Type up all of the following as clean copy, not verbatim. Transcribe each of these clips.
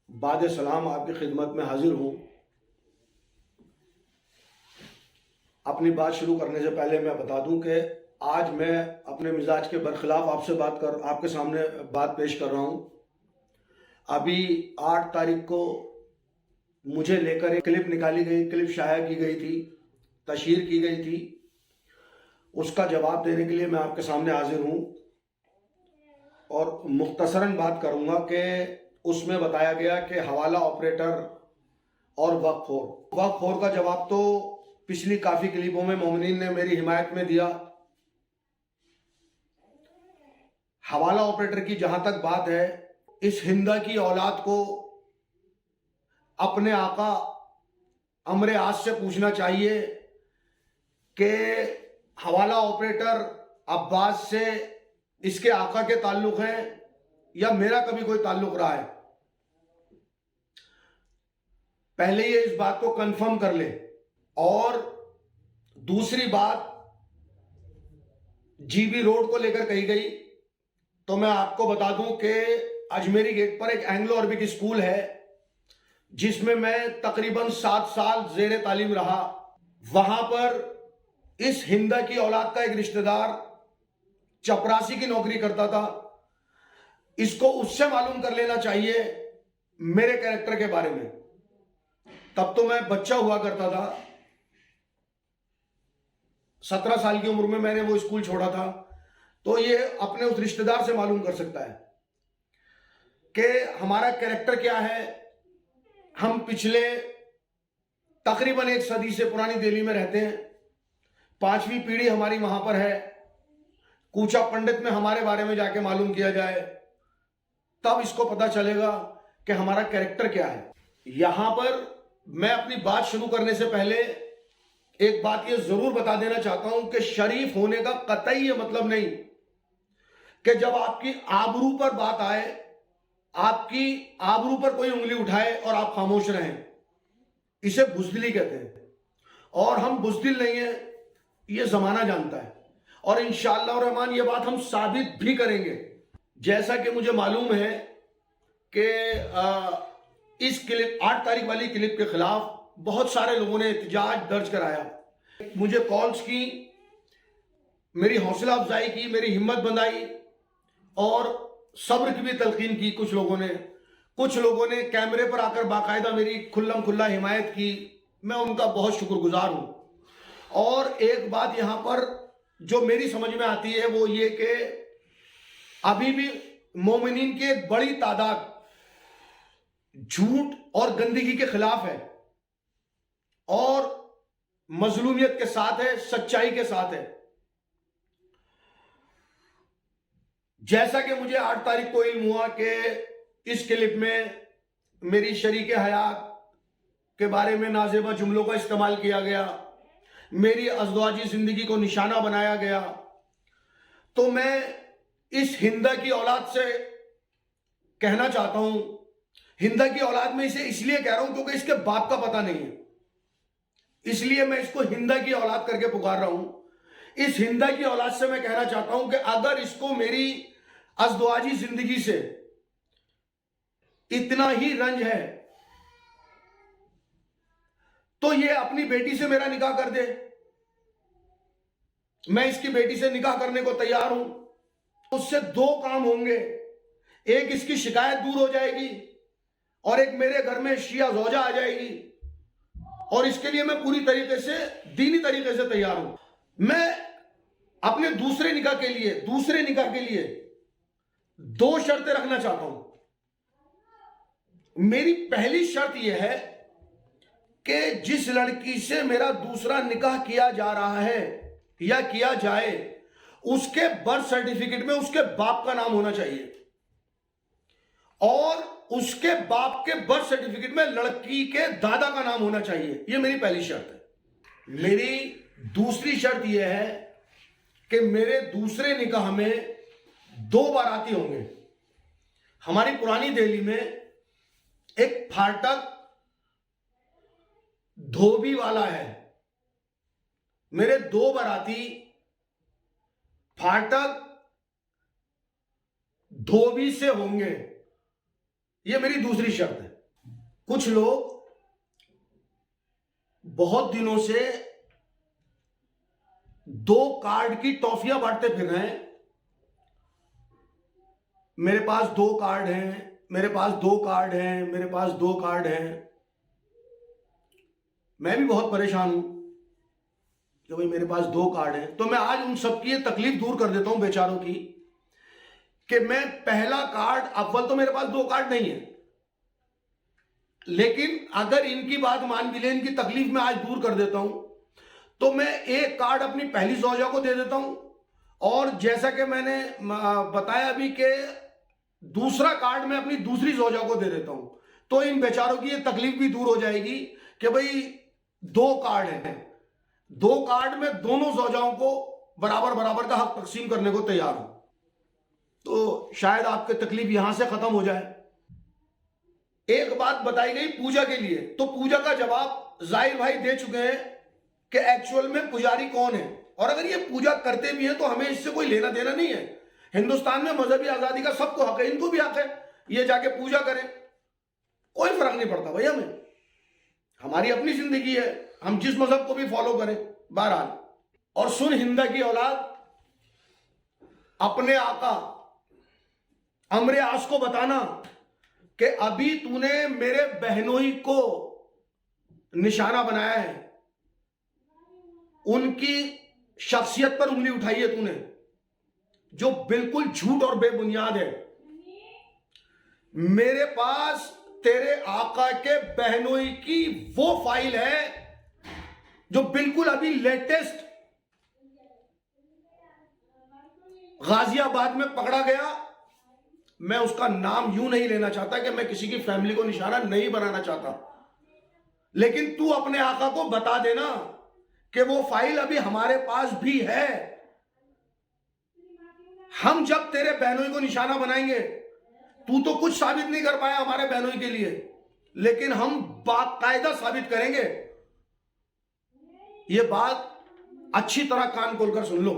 बाद सलाम आपकी खिदमत में हाजिर हूँ। अपनी बात शुरू करने से पहले मैं बता दूं कि आज मैं अपने मिजाज के बरखिलाफ आपके सामने बात पेश कर रहा हूँ। अभी 8 तारीख को मुझे लेकर एक क्लिप निकाली गई, क्लिप शाया की गई थी, तशहीर की गई थी। उसका जवाब देने के लिए मैं आपके सामने हाजिर हूँ और मुख्तसरन बात करूँगा कि उसमें बताया गया कि हवाला ऑपरेटर और वक्फखोर का जवाब तो पिछली काफ़ी क्लिपों में मोमिनीन ने मेरी हिमायत में दिया। हवाला ऑपरेटर की जहां तक बात है, इस हिंदा की औलाद को अपने आका अमरे आस से पूछना चाहिए कि हवाला ऑपरेटर अब्बास से इसके आका के ताल्लुक हैं या मेरा कभी कोई ताल्लुक रहा है। पहले ये इस बात को कंफर्म कर ले। और दूसरी बात जीबी रोड को लेकर कही गई, तो मैं आपको बता दूं कि अजमेरी गेट पर एक एंग्लो अरबिक स्कूल है जिसमें मैं तकरीबन 7 साल जेर तालीम रहा। वहां पर इस हिंदा की औलाद का एक रिश्तेदार चपरासी की नौकरी करता था। इसको उससे मालूम कर लेना चाहिए मेरे कैरेक्टर के बारे में। तब तो मैं बच्चा हुआ करता था, 17 साल की उम्र में मैंने वो स्कूल छोड़ा था। तो ये अपने उस रिश्तेदार से मालूम कर सकता है कि हमारा कैरेक्टर क्या है। हम पिछले तकरीबन 1 सदी से पुरानी दिल्ली में रहते हैं, 5वीं पीढ़ी हमारी वहां पर है। कूचा पंडित में हमारे बारे में जाके मालूम किया जाए तब इसको पता चलेगा कि हमारा कैरेक्टर क्या है। यहां पर मैं अपनी बात शुरू करने से पहले एक बात यह जरूर बता देना चाहता हूं कि शरीफ होने का कतई ये मतलब नहीं कि जब आपकी आबरू पर बात आए, आपकी आबरू पर कोई उंगली उठाए और आप खामोश रहें, इसे बुज़दिली कहते हैं। और हम बुज़दिल नहीं है, ये जमाना जानता है। और इंशाअल्लाह रहमान ये बात हम साबित भी करेंगे। जैसा कि मुझे मालूम है कि इस क्लिप 8 तारीख वाली क्लिप के खिलाफ बहुत सारे लोगों ने एहतजाज दर्ज कराया, मुझे कॉल्स की, मेरी हौसला अफजाई की, मेरी हिम्मत बंधाई और सब्र की भी तलकीन की। कुछ लोगों ने कैमरे पर आकर बाकायदा मेरी खुल्लम खुल्ला हिमायत की। मैं उनका बहुत शुक्रगुजार हूं। और एक बात यहां पर जो मेरी समझ में आती है वो ये कि अभी भी मोमिनीन की एक बड़ी तादाद झूठ और गंदगी के खिलाफ है और मजलूमियत के साथ है, सच्चाई के साथ है। जैसा कि मुझे 8 तारीख को इल्म हुआ कि इस क्लिप में मेरी शरीक हयात के बारे में नाजेबा जुमलों का इस्तेमाल किया गया, मेरी अज़दवाजी जिंदगी को निशाना बनाया गया, तो मैं इस हिंदा की औलाद से कहना चाहता हूं। हिंदा की औलाद में इसे इसलिए कह रहा हूं क्योंकि इसके बाप का पता नहीं है, इसलिए मैं इसको हिंदा की औलाद करके पुकार रहा हूं। इस हिंदा की औलाद से मैं कहना चाहता हूं कि अगर इसको मेरी अज़दवाजी जिंदगी से इतना ही रंज है तो ये अपनी बेटी से मेरा निकाह कर दे। मैं इसकी बेटी से निकाह करने को तैयार हूं। उससे 2 काम होंगे, एक इसकी शिकायत दूर हो जाएगी और एक मेरे घर में शिया ज़ौजा आ जाएगी। और इसके लिए मैं पूरी तरीके से दीनी तरीके से तैयार हूं। मैं अपने दूसरे निकाह के लिए 2 शर्तें रखना चाहता हूं। मेरी पहली शर्त यह है कि जिस लड़की से मेरा दूसरा निकाह किया जा रहा है या किया जाए, उसके बर्थ सर्टिफिकेट में उसके बाप का नाम होना चाहिए और उसके बाप के बर्थ सर्टिफिकेट में लड़की के दादा का नाम होना चाहिए। यह मेरी पहली शर्त है। मेरी दूसरी शर्त यह है कि मेरे दूसरे निकाह में 2 बाराती होंगे। हमारी पुरानी दिल्ली में एक फाटक धोबी वाला है। मेरे 2 बाराती फाटक धोबी से होंगे। यह मेरी दूसरी शर्त है। कुछ लोग बहुत दिनों से 2 कार्ड की टॉफियां बांटते फिर रहे हैं। मेरे पास 2 कार्ड हैं, मेरे पास 2 कार्ड हैं, मेरे पास 2 कार्ड हैं। मैं भी बहुत परेशान हूं कि भाई मेरे पास 2 कार्ड हैं। तो मैं आज उन सबकी ये तकलीफ दूर कर देता हूं बेचारों की, कि मैं पहला कार्ड, अव्वल तो मेरे पास 2 कार्ड नहीं है, लेकिन अगर इनकी बात मान भी ले, इनकी तकलीफ मैं आज दूर कर देता हूं, तो मैं एक कार्ड अपनी पहली ज़ौजा को दे देता हूं, और जैसा कि मैंने बताया अभी कि दूसरा कार्ड मैं अपनी दूसरी ज़ौजा को दे देता हूं। तो इन बेचारों की ये तकलीफ भी दूर हो जाएगी कि भाई 2 कार्ड हैं, 2 कार्ड में दोनों ज़ौजाओं को बराबर बराबर का हक तकसीम करने को तैयार हूं। तो शायद आपकी तकलीफ यहां से खत्म हो जाए। एक बात बताई गई पूजा के लिए, तो पूजा का जवाब जाहिर भाई दे चुके हैं कि एक्चुअल में पुजारी कौन है, और अगर ये पूजा करते भी हैं तो हमें इससे कोई लेना देना नहीं है। हिंदुस्तान में मजहबी आजादी का सबको हक है, इनको भी हक है, ये जाके पूजा करें, कोई फर्क नहीं पड़ता भाई हमें। हमारी अपनी जिंदगी है, हम जिस मजहब को भी फॉलो करें। बहरहाल, और सुन हिंदा की औलाद, अपने आका अमरे आस को बताना कि अभी तूने मेरे बहनोई को निशाना बनाया है, उनकी शख्सियत पर उंगली उठाई है तूने, जो बिल्कुल झूठ और बेबुनियाद है। मेरे पास तेरे आका के बहनोई की वो फाइल है जो बिल्कुल अभी लेटेस्ट गाजियाबाद में पकड़ा गया। मैं उसका नाम यूं नहीं लेना चाहता कि मैं किसी की फैमिली को निशाना नहीं बनाना चाहता, लेकिन तू अपने आका को बता देना कि वो फाइल अभी हमारे पास भी है। हम जब तेरे बहनोई को निशाना बनाएंगे, तू तो कुछ साबित नहीं कर पाया हमारे बहनोई के लिए, लेकिन हम बाकायदा साबित करेंगे। ये बात अच्छी तरह कान खोलकर सुन लो।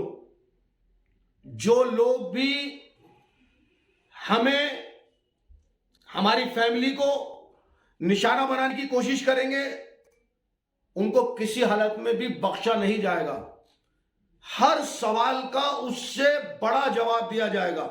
जो लोग भी हमें, हमारी फैमिली को निशाना बनाने की कोशिश करेंगे, उनको किसी हालत में भी बख्शा नहीं जाएगा। हर सवाल का उससे बड़ा जवाब दिया जाएगा।